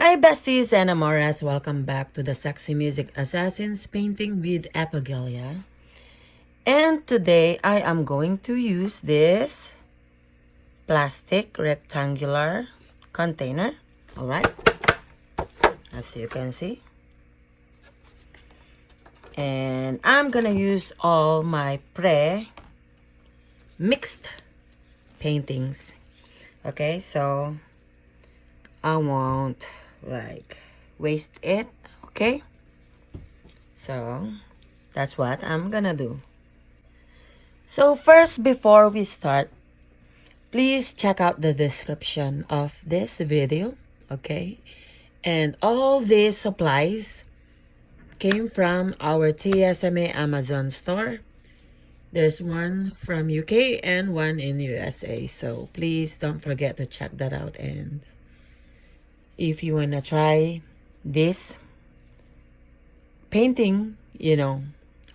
Hi Besties and Amores, welcome back to the Sexy Music Assassins painting with Acrylic. And today I am going to use this plastic rectangular container. Alright, as you can see. And I'm gonna use all my pre-mixed paintings. Okay, so I won't waste it. Okay, so that's what I'm gonna do. So first, before we start, please check out the description of this video. Okay, and all these supplies came from our TSMA Amazon store. There's one from UK and one in USA, so please don't forget to check that out. And if you want to try this painting,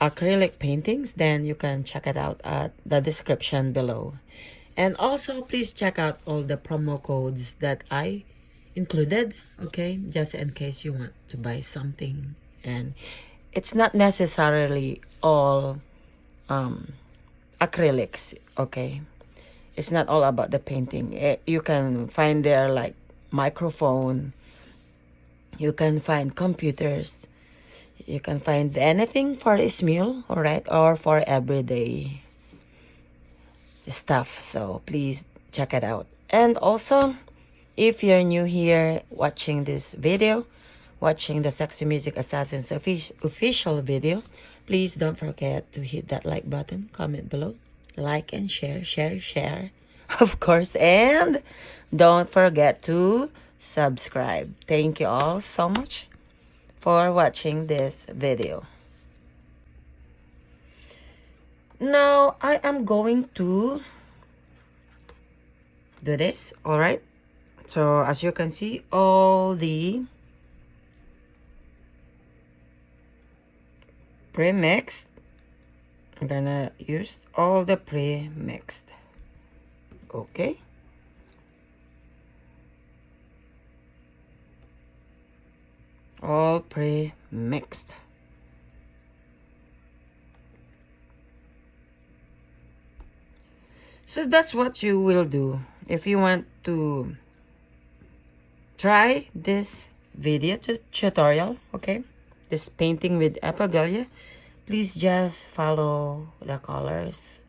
acrylic paintings, then you can check it out at the description below. And also, please check out all the promo codes that I included, okay, just in case you want to buy something. And it's not necessarily all acrylics, okay? It's not all about the painting. You can find there like microphone, you can find computers, you can find anything for this meal, all right, or for everyday stuff. So please check it out. And also, if you're new here watching this video, watching the Sexy Music Assassins official video, please don't forget to hit that like button, comment below, like and share, of course, and don't forget to subscribe. Thank you all so much for watching this video. Now I am going to do this, all right? So as you can see, all the pre-mixed, I'm gonna use all the pre-mixed. Okay, all pre-mixed. So that's what you will do if you want to try this video tutorial, okay, this painting with Acrylic. Please just follow the colors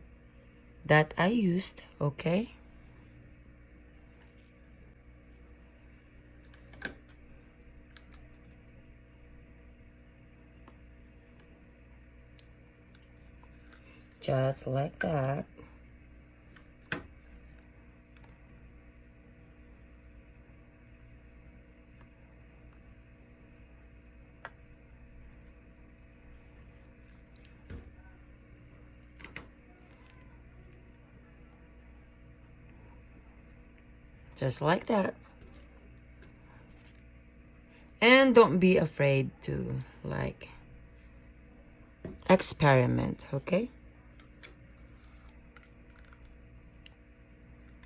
that I used, okay? Just like that. Just like that. And don't be afraid to experiment, okay?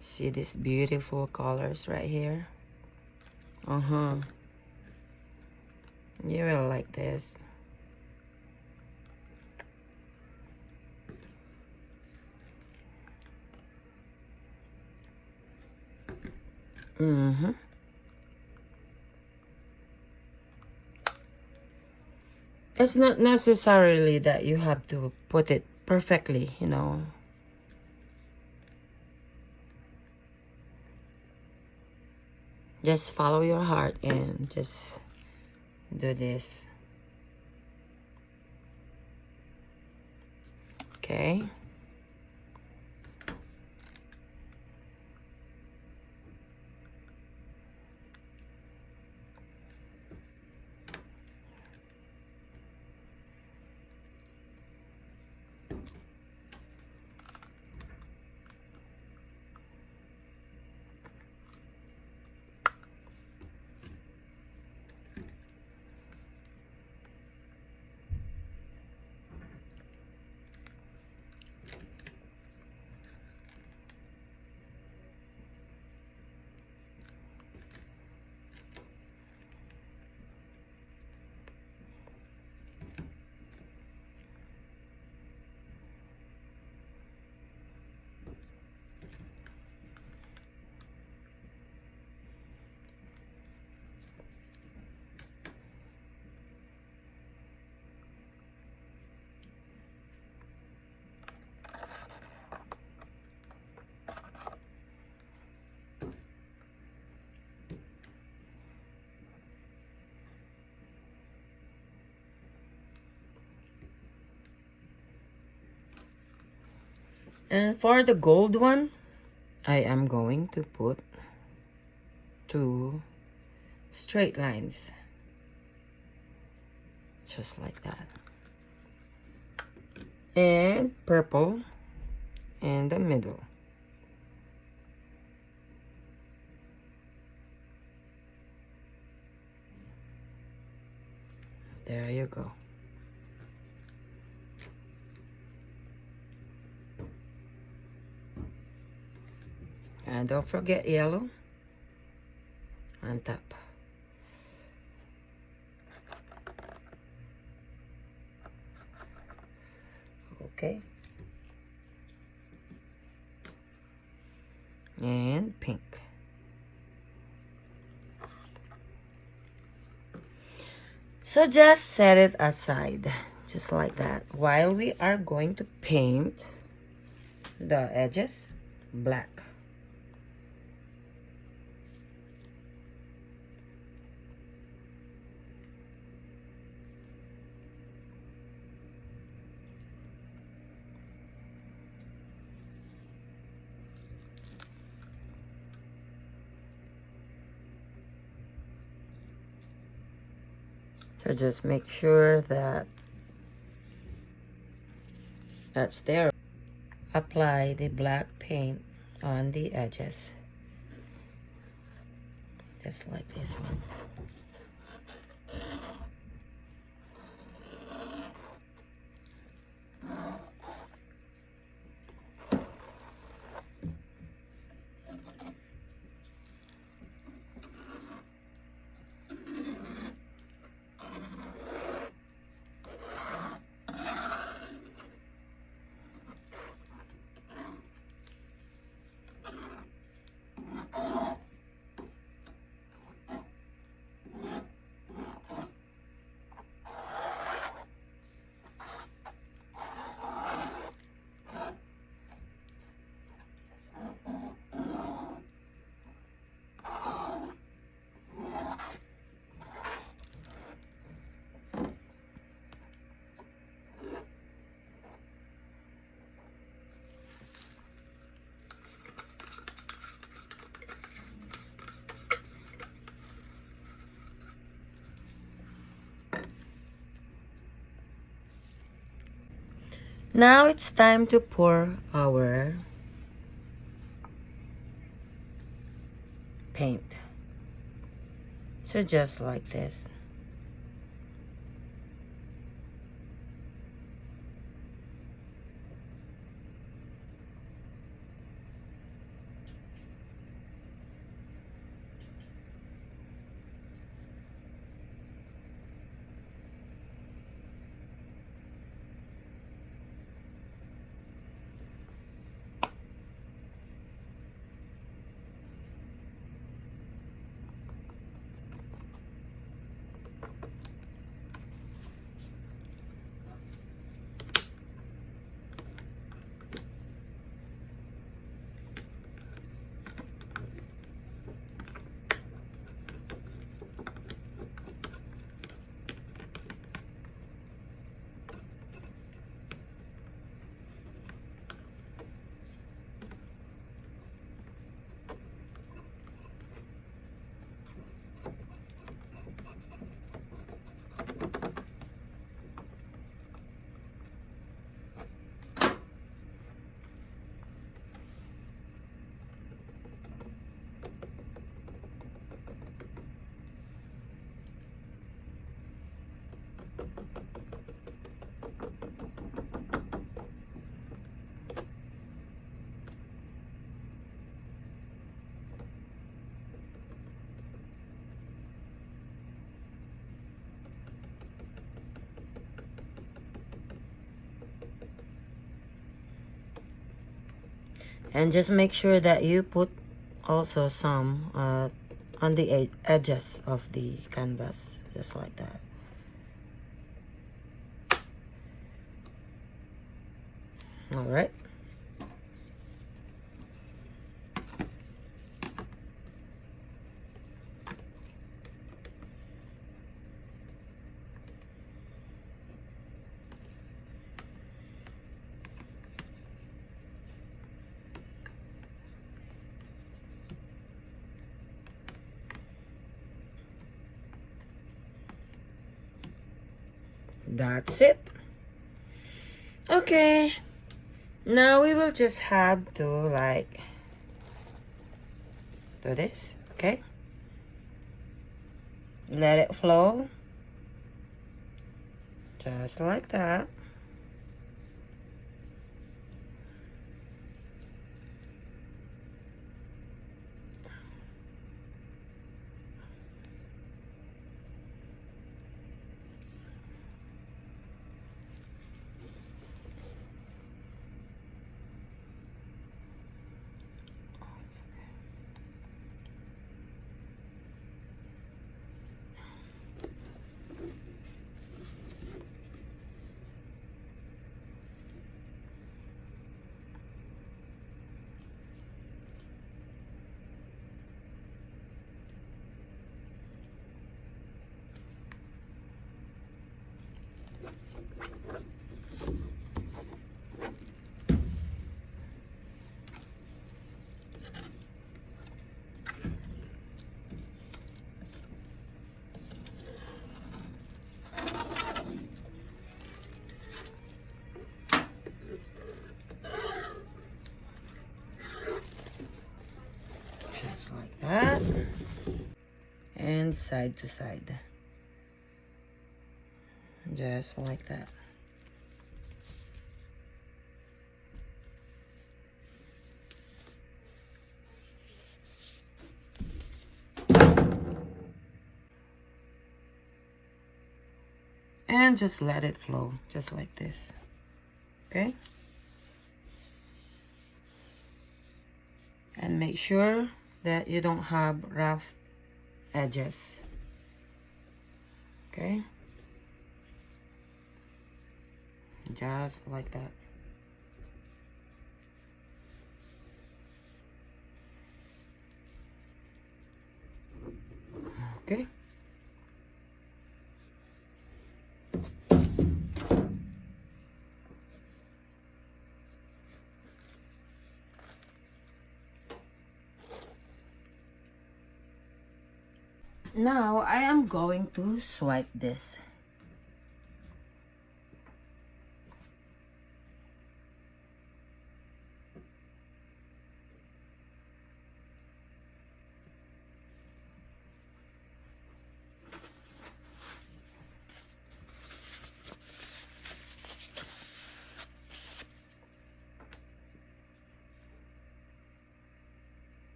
See these beautiful colors right here? You will like this. It's not necessarily that you have to put it perfectly, Just follow your heart and just do this. Okay. And for the gold one, I am going to put 2 straight lines, just like that, and purple in the middle. There you go. And don't forget yellow on top. Okay. And pink. So just set it aside, just like that, while we are going to paint the edges black. So just make sure that that's there. Apply the black paint on the edges, just like this one. Now it's time to pour our paint. So just like this. And just make sure that you put also some on the edges of the canvas, just like that. All right. that's it. Okay, now we will just have to like do this. Okay, let it flow just like that. That and side to side, just like that. And just let it flow just like this. Okay, and make sure that you don't have rough edges. Okay, just like that. Okay, now I am going to swipe this.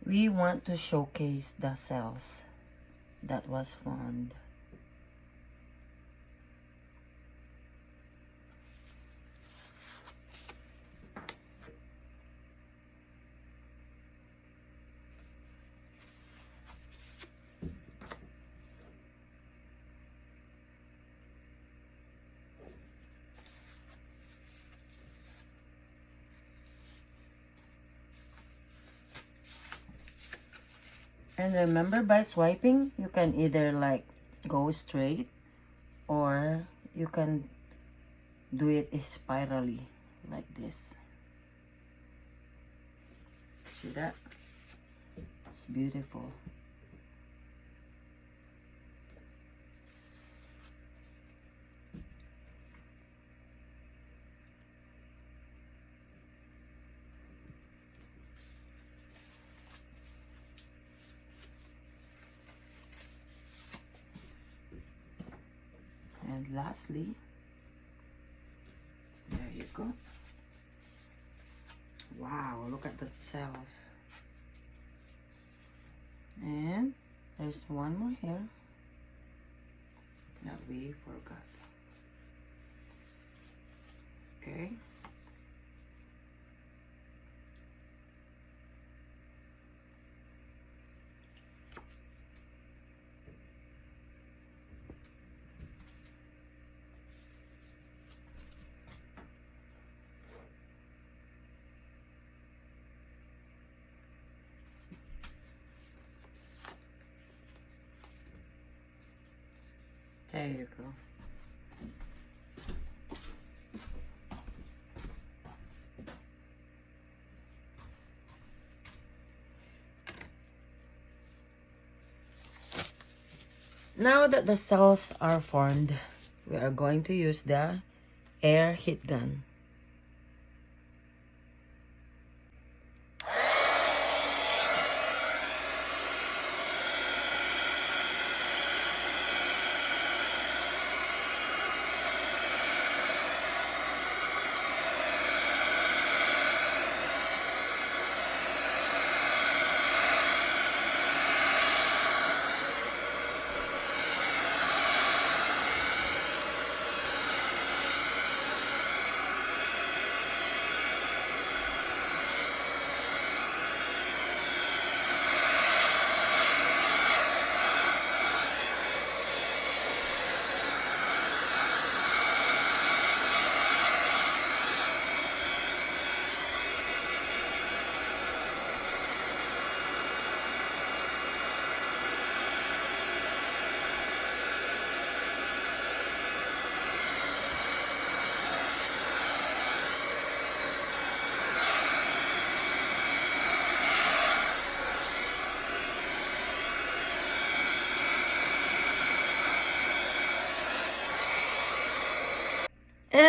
We want to showcase the cells that was formed. And remember, by swiping, you can either like go straight or you can do it spirally like this. See that? It's beautiful. And lastly, there you go. Wow, look at the cells. And there's one more here that we forgot. Okay. There you go. Now that the cells are formed, we are going to use the air heat gun.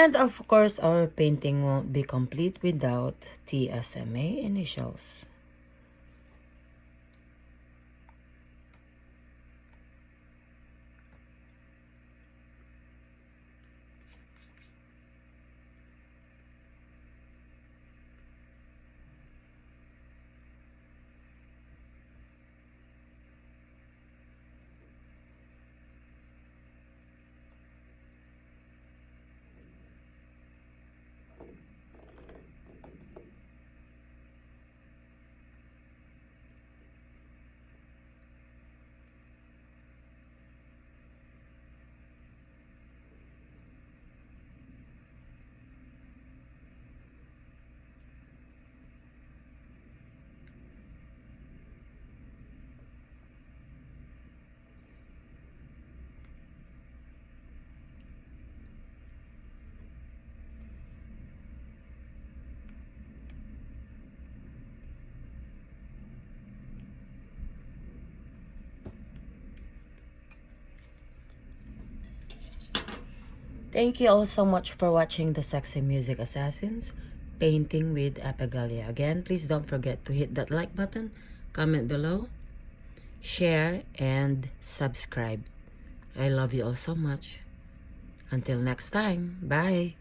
And of course, our painting won't be complete without TSMA initials. Thank you all so much for watching the Sexy Music Assassins painting with Apigalia. Again, please don't forget to hit that like button, comment below, share, and subscribe. I love you all so much. Until next time, bye!